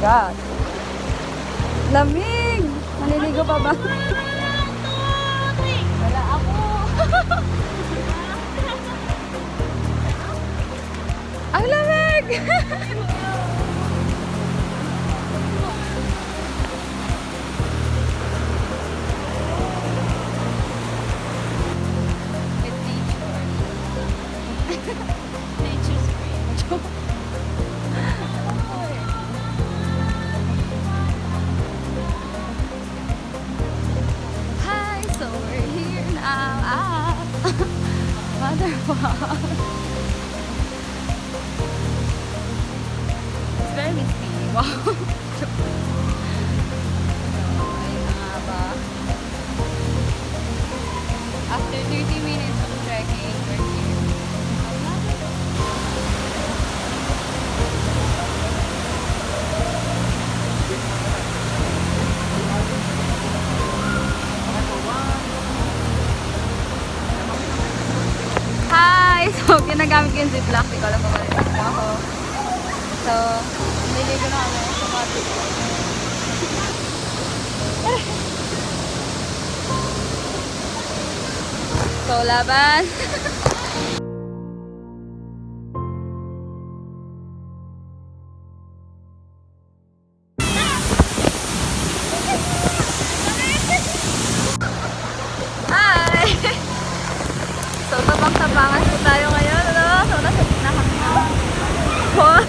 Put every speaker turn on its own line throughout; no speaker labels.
dagat. Lamig! Maliligo pa ba? Wala ako. Ang lamig!
Nature's great.
Hi, so we're here now. Waterfall. It's very misty. Wow. Ayun na nga ba. After 30 minutes of trekking, we're here. Hi! So, ginagamit ko yung ziplock. Hindi ko alam kung ano ako. So, niligo na kami sa water. So, laban. Hi! So, tabang-tabangan po tayo ngayon. Ano? So, nasa gitna kami ng pond.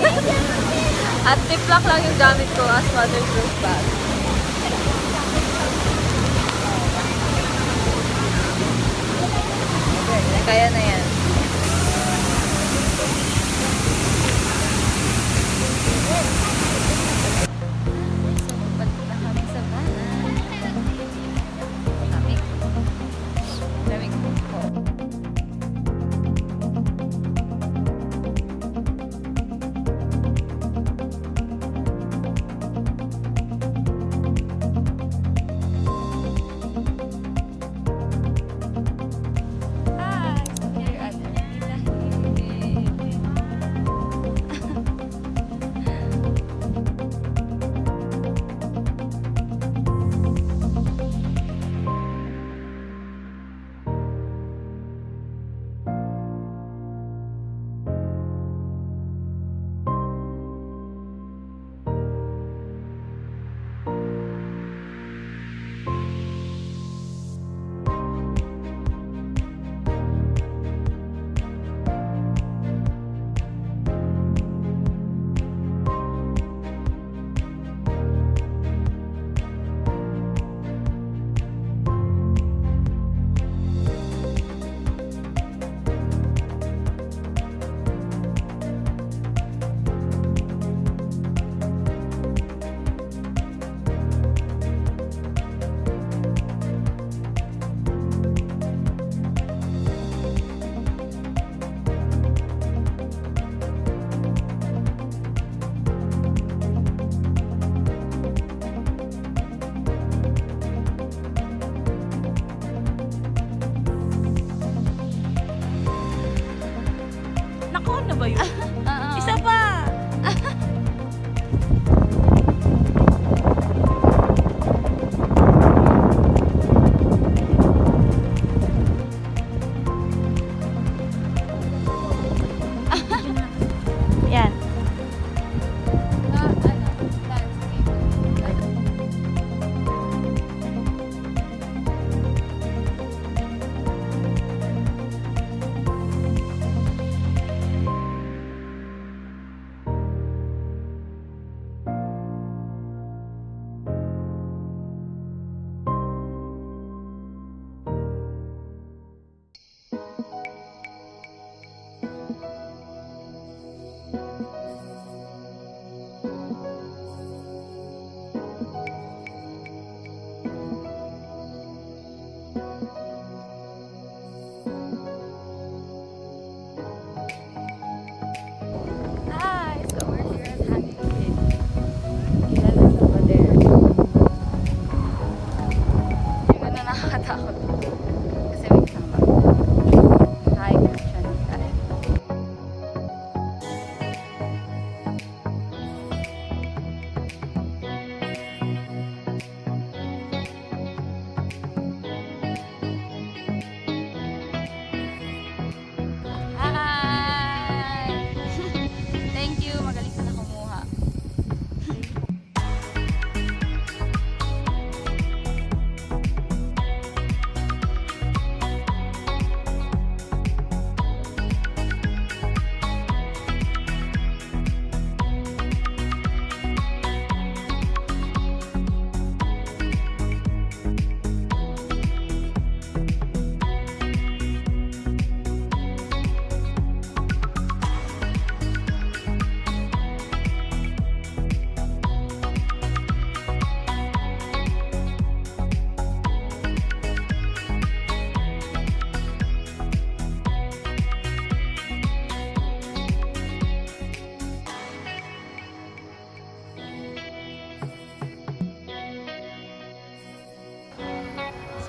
At ziplock lang yung gamit ko as waterproof bag. Okay, kaya na yan. So, balik na kami sa balan. Lamig. Lamig po.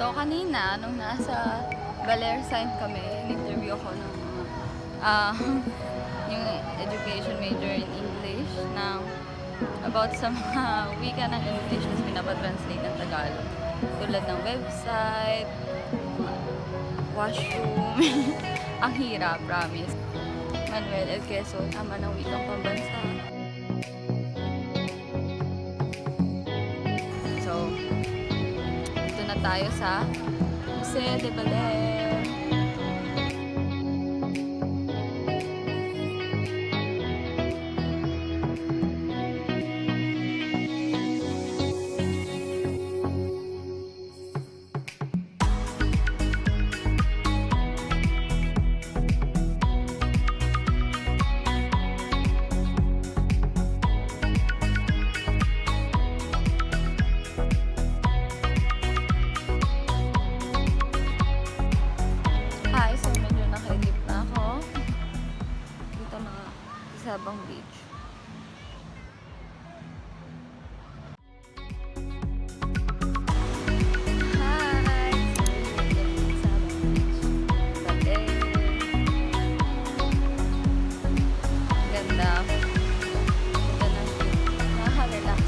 So, kanina, nung nasa Baler sign kami, in-interview ako ng yung education major in English na about sa mga wika ng English na pinapatranslate ng Tagalog. Tulad ng website, washroom. Ang hirap, promise. Manuel El Quezon, ama ng wikang pambansa. So, ito na tayo sa Museo de Baler. Sobrang beach. Hi! Sobrang beach. Baler. Ganda. Ganda na. Nakaka-relax.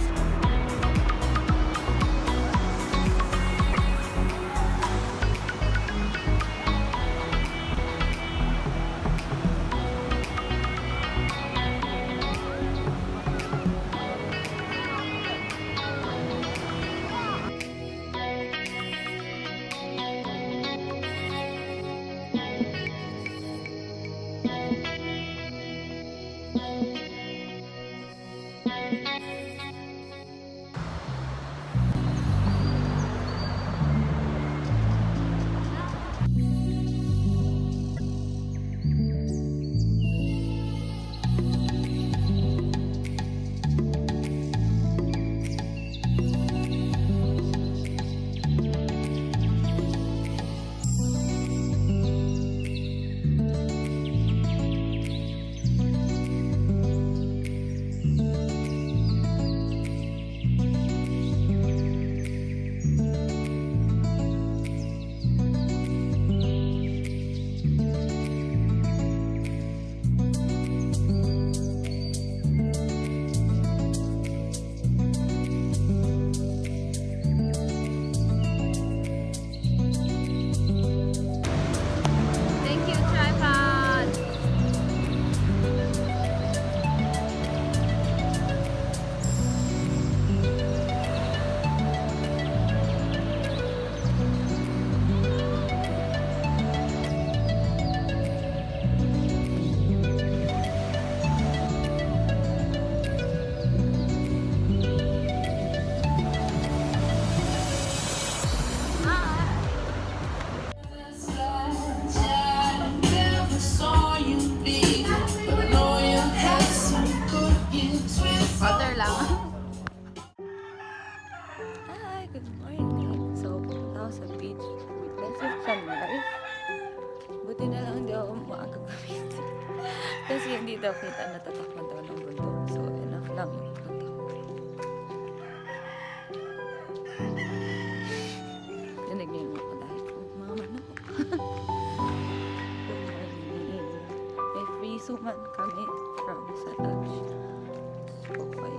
Water lang. Hi, good morning. So, pupunta ako sa beach. Kasi sunrise. Buti na lang hindi ako maaga gumising. Kasi hindi daw kita natatakpan daw ng bundok. So, enough lang yung pagkata. Dinig niyo yung mga dahil ko. Mga manok. Good morning. May free suman kami from sa lunch. Okay.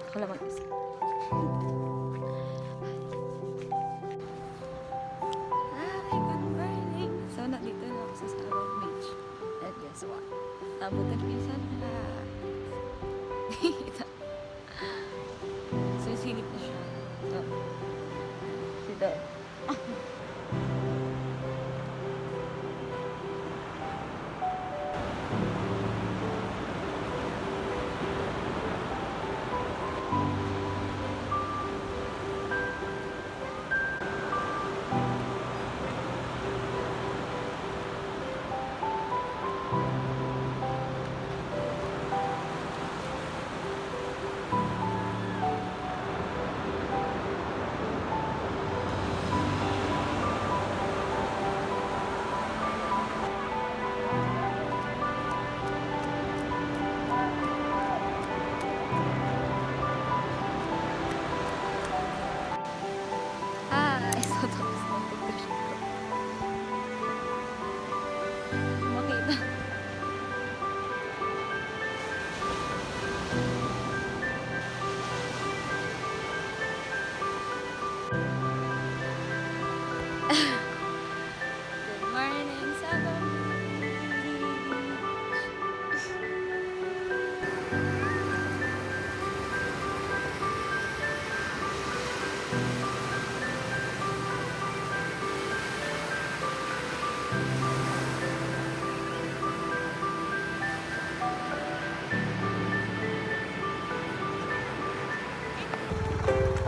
Akala mag-isa. Hi, good morning. So, nandito na ako sa Sobrang beach. And guess what? Nabutan ko yung sunrise. So, silip na siya. So, si Dad.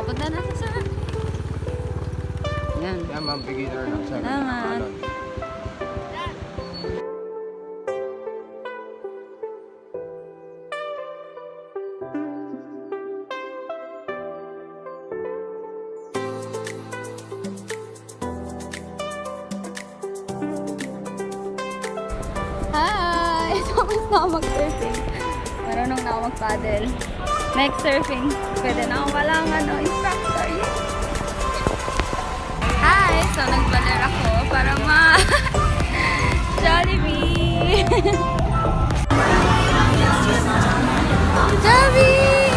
Punta na sa surfing. Yan.
Yeah, ma'am, beginner lang siya.
Salamat. Hi! Tapos na ako mag-surfing. Marunong na ako mag-paddle. Next surfing. Pwede na ako walang instructor. Yay! Hi! So, nag-Baler ako para Jollibee! Jollibee!